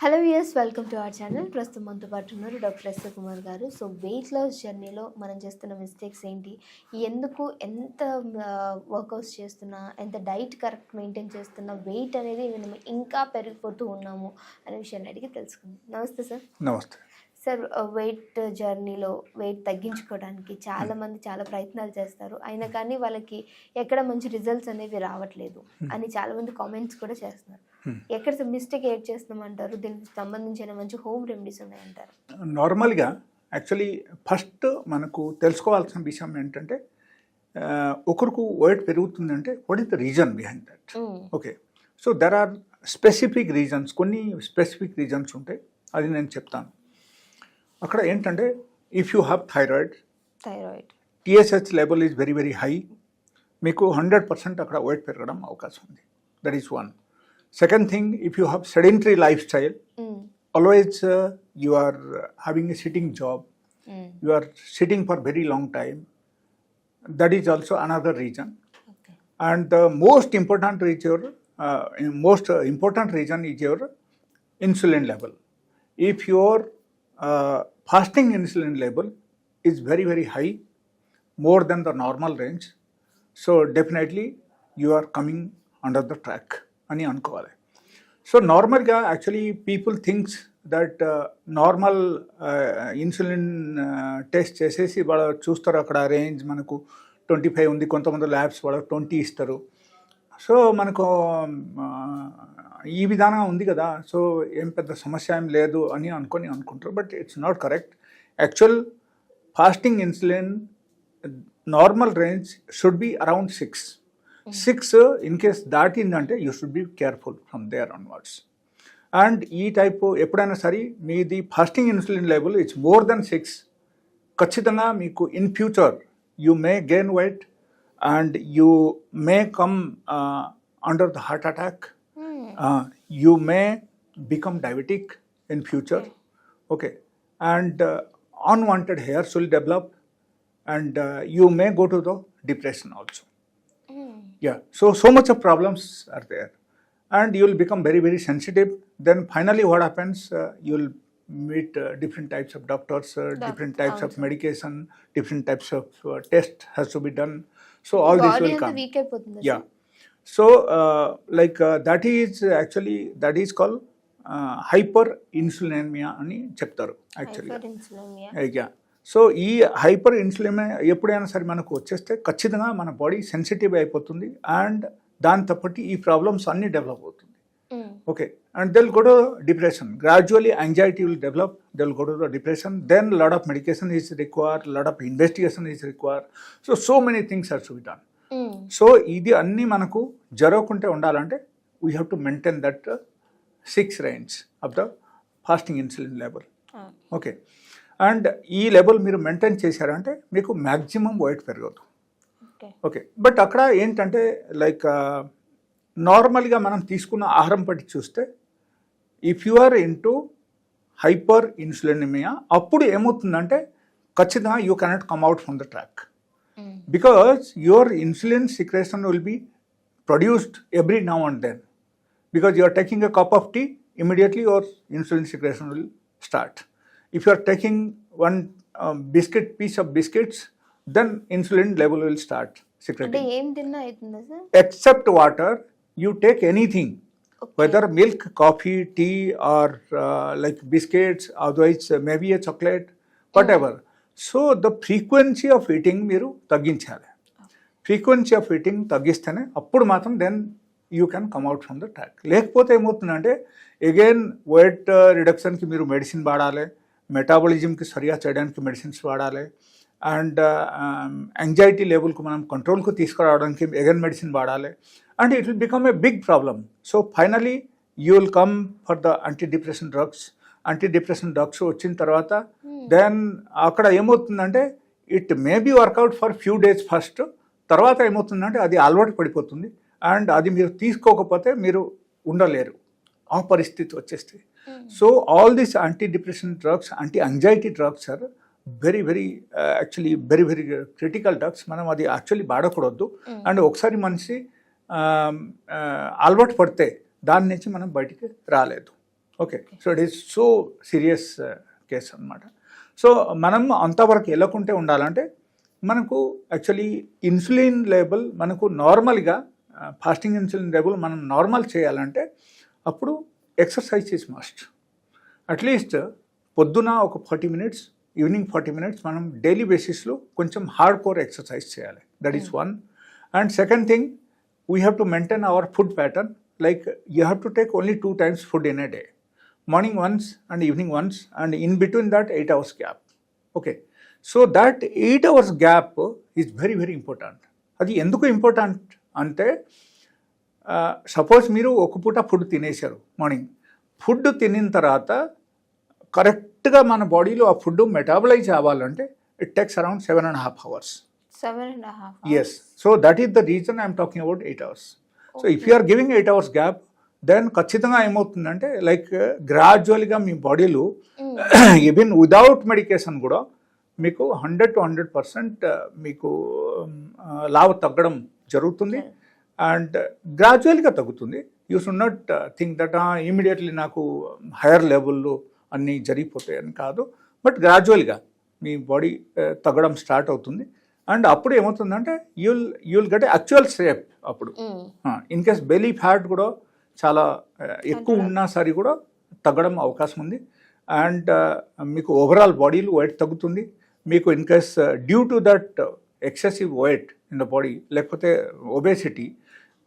Hello viewers, welcome to our channel. ప్రస్తుతం మనతో పాటు ఉన్నారు డాక్టర్ ఎస్ కుమార్ గారు. సో వెయిట్ లాస్ జర్నీలో మనం చేస్తున్న మిస్టేక్స్ ఏంటి, ఎందుకు ఎంత వర్కౌట్స్ చేస్తున్నా, ఎంత డైట్ కరెక్ట్ మెయింటైన్ చేస్తున్నా వెయిట్ అనేది మనం ఇంకా పెరిగిపోతూ ఉన్నాము అనే విషయాన్ని అడిగి తెలుసుకుందాం. నమస్తే సార్. నమస్తే సార్, వెయిట్ జర్నీలో వెయిట్ తగ్గించుకోవడానికి చాలామంది చాలా ప్రయత్నాలు చేస్తారు, అయినా కానీ వాళ్ళకి ఎక్కడ మంచి రిజల్ట్స్ అనేవి రావట్లేదు అని చాలామంది కామెంట్స్ కూడా చేస్తున్నారు. ఎక్కడ మిస్టేక్ ఏడ్ చేస్తున్నామంటారు? దీనికి సంబంధించిన మంచి హోమ్ రెమెడీస్ ఉన్నాయంటారు? నార్మల్గా యాక్చువల్లీ ఫస్ట్ మనకు తెలుసుకోవాల్సిన విషయం ఏంటంటే ఒకరికి వెయిట్ పెరుగుతుందంటే what is the reason behind that. Okay, so there are specific reasons, కొన్ని స్పెసిఫిక్ రీజన్స్ ఉంటాయి, అది నేను చెప్తాను. అక్కడ ఏంటంటే if you have thyroid TSH level is very very high, మీకు 100% అక్కడ వెయిట్ పెరగడం అవకాశం ఉంది. That is one. Second thing, if you have sedentary lifestyle, always you are having a sitting job, you are sitting for very long time, that is also another reason. Okay. And the most important reason is your insulin level. If your fasting insulin level is very very high, more than the normal range, so definitely you are coming under the track అని అనుకోవాలి. So నార్మల్గా actually people thinks that normal insulin test చేసేసి వాళ్ళు చూస్తారు, అక్కడ range మనకు 25 ఉంది, కొంతమంది ల్యాబ్స్ వాళ్ళకి 20 ఇస్తారు. సో మనకు ఈ విధానం ఉంది కదా, సో ఏం పెద్ద సమస్య ఏం లేదు అని అనుకుంటారు. But it's not correct. Actual fasting insulin normal range should be around 6 in case దాటిందంటే you should be careful from there onwards. And ఈ టైప్ ఎప్పుడైనా సరే మీది fasting insulin level it's more than 6, ఖచ్చితంగా మీకు in future you may gain weight and you may come under the heart attack, you may become diabetic in future. Okay, and unwanted hairs will develop and you may go to the depression also. Yeah, so much of problems are there and you will become very very sensitive. Then finally what happens, you will meet different types of doctors, different types of medication, different types of test has to be done. So all this will come. Yeah, so that is called hyperinsulinemia అని చెప్తారు యాక్చువల్గా. Yeah, so ఈ hyper insulin ఎప్పుడైనా సరే మనకు వచ్చేస్తే ఖచ్చితంగా మన బాడీ సెన్సిటివ్ అయిపోతుంది అండ్ దాంతో పాటు ఈ ప్రాబ్లమ్స్ అన్నీ డెవలప్ అవుతుంది. Okay, and they'll go to depression. Gradually anxiety will develop, they'll go to the depression. Then lot of medication is required, lot of investigation is required. So many things are to be done. సో ఇది అన్నీ మనకు జరగకుంటే ఉండాలంటే we have to maintain that 6 range of the fasting insulin level. Okay, and ఈ level మీరు maintain చేశారంటే మీకు మ్యాక్సిమం వెయిట్ పెరగదు. ఓకే, బట్ అక్కడ ఏంటంటే నార్మల్గా మనం తీసుకున్న ఆహారం బట్టి చూస్తే if you are into hyperinsulinemia, అప్పుడు ఏమవుతుందంటే ఖచ్చితంగా you cannot come out from the track because your insulin secretion will be produced every now and then. Because you are taking a cup of tea, immediately your insulin secretion will start. If you are taking one piece of biscuits, then insulin level will start secreting. Except water, you take anything, whether milk, coffee, tea, or like biscuits, otherwise maybe a chocolate, whatever. So the frequency of eating మీరు తగ్గించాలి. Frequency of eating తగ్గిస్తేనే అప్పుడు మాత్రం then you can come out from the track. లేకపోతే ఏమవుతుందంటే again wait రిడక్షన్కి మీరు medicine వాడాలి, మెటాబాలిజంకి సరిగా చేయడానికి మెడిసిన్స్ వాడాలి, అండ్ యాంగ్జైటీ లెవెల్కి మనం కంట్రోల్కి తీసుకురావడానికి అగైన్ మెడిసిన్ వాడాలి, and it will become a big problem. So finally you will come for the antidepression drugs వచ్చిన తర్వాత దెన్ అక్కడ ఏమవుతుందంటే it may be work out for few days first, తర్వాత ఏమవుతుందంటే అది అలవాటు పడిపోతుంది అండ్ అది మీరు తీసుకోకపోతే మీరు ఉండలేరు, ఆ పరిస్థితి వచ్చేస్తే. So all these anti depression drugs, anti anxiety drugs are very very actually very very critical drugs. మనం అది యాక్చువల్లీ వాడకూడదు. అండ్ ఒకసారి మనిషి అలవాటు పడితే దాని నుంచి మనం బయటికి రాలేదు. Okay, so it is so serious case అనమాట. సో మనం అంతవరకు వెళ్ళకుంటే ఉండాలంటే మనకు యాక్చువల్లీ ఇన్సులిన్ లెవెల్ మనకు నార్మల్గా ఫాస్టింగ్ ఇన్సులిన్ లెవెల్ మనం నార్మల్ చేయాలంటే అప్పుడు ఎక్సర్సైజ్ ఇస్ మస్ట్. అట్లీస్ట్ పొద్దున ఒక 40 minutes, ఈవినింగ్ 40 minutes మనం డైలీ బేసిస్లో కొంచెం హార్డ్ కోర్ ఎక్సర్సైజ్ చేయాలి. That is one. And second thing, we have to maintain our food pattern. Like you have to take only 2 times food in a day, morning once and evening once, and in between that 8 hours gap. Okay, so that 8 hours gap is very very important. అది ఎందుకు important అంటే suppose మీరు ఒక పూట food తినేశారు morning, food తినిన తర్వాత కరెక్ట్గా మన బాడీలో ఆ ఫుడ్ మెటాబలైజ్ అవ్వాలంటే it takes around 7.5 hours. 7.5 hours. Yes, so that is the reason I am talking about 8 hours. So if you are giving 8 hours gap, then ఖచ్చితంగా ఏమవుతుందంటే లైక్ గ్రాడ్యువల్గా మీ బాడీలో ఈవెన్ విదౌట్ మెడికేషన్ కూడా మీకు 100 to 100% మీకు లావు తగ్గడం జరుగుతుంది. అండ్ గ్రాడ్యువల్గా తగ్గుతుంది. You should not think that immediately నాకు హైయర్ లెవెల్లో అన్నీ జరిగిపోతాయని కాదు, బట్ గ్రాడ్యువల్గా మీ బాడీ తగ్గడం స్టార్ట్ అవుతుంది. అండ్ అప్పుడు ఏమవుతుందంటే యూల్ గెట్ యాక్చువల్ షేప్. అప్పుడు ఇన్ కేస్ బెలీ ఫ్యాట్ కూడా చాలా ఎక్కువ ఉన్నా సరే కూడా తగ్గడం అవకాశం ఉంది. అండ్ మీకు ఓవరాల్ బాడీలో వెయిట్ తగ్గుతుంది. మీకు in case due to that excessive wait in the body లేకపోతే ఒబేసిటీ,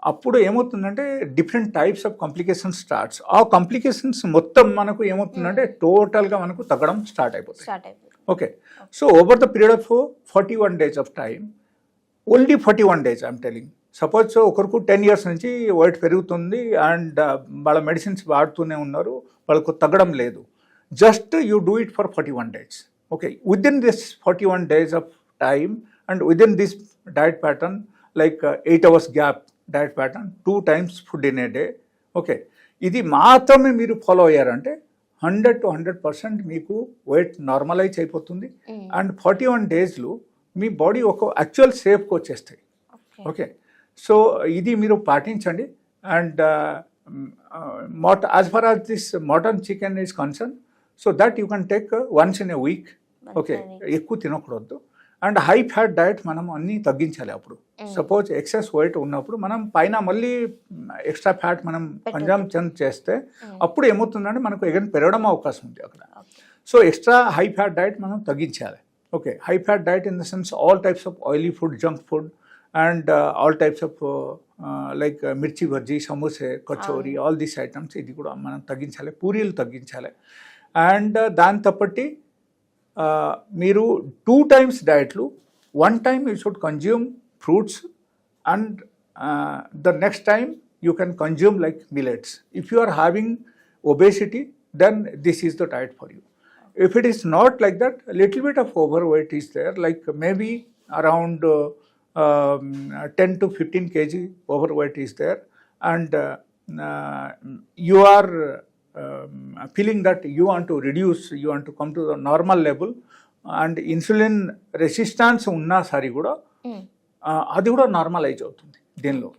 అప్పుడు ఏమవుతుందంటే different types of complications starts. ఆ కాంప్లికేషన్స్ మొత్తం మనకు ఏమవుతుందంటే టోటల్గా మనకు తగ్గడం స్టార్ట్ అయిపోతుంది. Okay, so over the period of 41 days of time, only 41 days I'm telling. Suppose ఒకరికి 10 years నుంచి వెయిట్ పెరుగుతుంది అండ్ వాళ్ళ మెడిసిన్స్ వాడుతూనే ఉన్నారు, వాళ్ళకు తగ్గడం లేదు. Just you do it for 41 days. Okay, within this 41 days of time and within this diet pattern, like 8 hours gap diet pattern, 2 times food in a day. Okay, ఇది మాత్రమే మీరు follow అయ్యారంటే 100 to 100% మీకు weight normalise అయిపోతుంది. And 41 daysలో మీ body ఒక actual షేప్కి వచ్చేస్తాయి. ఓకే, సో ఇది మీరు పాటించండి. And as far as this mutton chicken is concern, so that you can take once in a week. Okay, ఎక్కువ తినకూడదు. అండ్ హై ఫ్యాట్ డయట్ మనం అన్నీ తగ్గించాలి. అప్పుడు సపోజ్ ఎక్సెస్ వెయిట్ ఉన్నప్పుడు మనం పైన మళ్ళీ ఎక్స్ట్రా ఫ్యాట్ మనం కన్జంప్షన్ చేస్తే అప్పుడు ఏమవుతుందంటే మనకు ఎగైన్ పెరగడం అవకాశం ఉంది అక్కడ. So extra high fat diet మనం తగ్గించాలి. Okay, high fat diet in the sense all types of oily food, junk food, and all types of like mirchi bajji, సమోసే, కచోరీ, ఆల్ దీస్ ఐటమ్స్ ఇది కూడా మనం తగ్గించాలి. పూరీలు తగ్గించాలి. అండ్ దాని తప్పటి మీరు 2 times డయట్లు, 1 time you should consume fruits and the next time you can consume like millets. If you are having obesity, then this is the diet for you. If it is not like that, a little bit of overweight is there, like maybe around 10 to 15 kg overweight is there, and you are feeling that you want to reduce, you want to come to the normal level, and insulin resistance ఉన్నా సరే కూడా అది కూడా normalise అవుతుంది దీనిలో.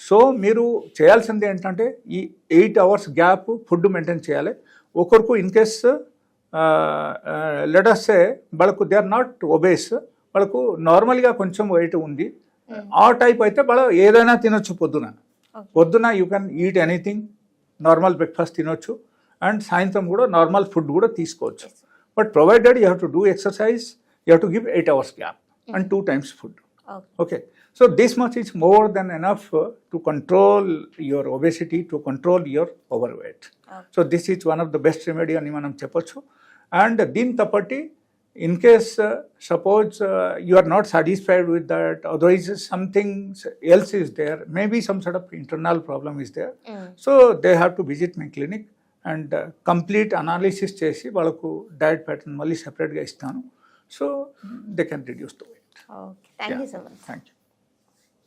So మీరు చేయాల్సింది ఏంటంటే ఈ 8 hours గ్యాప్ ఫుడ్ మెయింటైన్ చేయాలి. ఒకరికి ఇన్ కేస్ లెట్ అస్ సే వాళ్ళకు దే ఆర్ నాట్ ఒబేస్, వాళ్ళకు నార్మల్గా కొంచెం వెయిట్ ఉంది, ఆ టైప్ అయితే వాళ్ళ ఏదైనా తినొచ్చు. పొద్దున you can eat anything, normal breakfast తినొచ్చు, అండ్ సాయంత్రం కూడా నార్మల్ ఫుడ్ కూడా తీసుకోవచ్చు. But provided you have to do exercise, you have to give 8 hours gap and 2 times food. Okay, so this much is more than enough to control your obesity, to control your over weight. So this is one of the best remedy అని మనం చెప్పొచ్చు. And దీని తప్పటి in case suppose you are not satisfied with that, otherwise something else is there, maybe some sort of internal problem is there, so they have to visit my clinic and complete analysis చేసి వాళ్ళకు diet pattern మళ్ళీ సెపరేట్గా ఇస్తాను. So they can reduce the weight. Thank you so much. Thank you.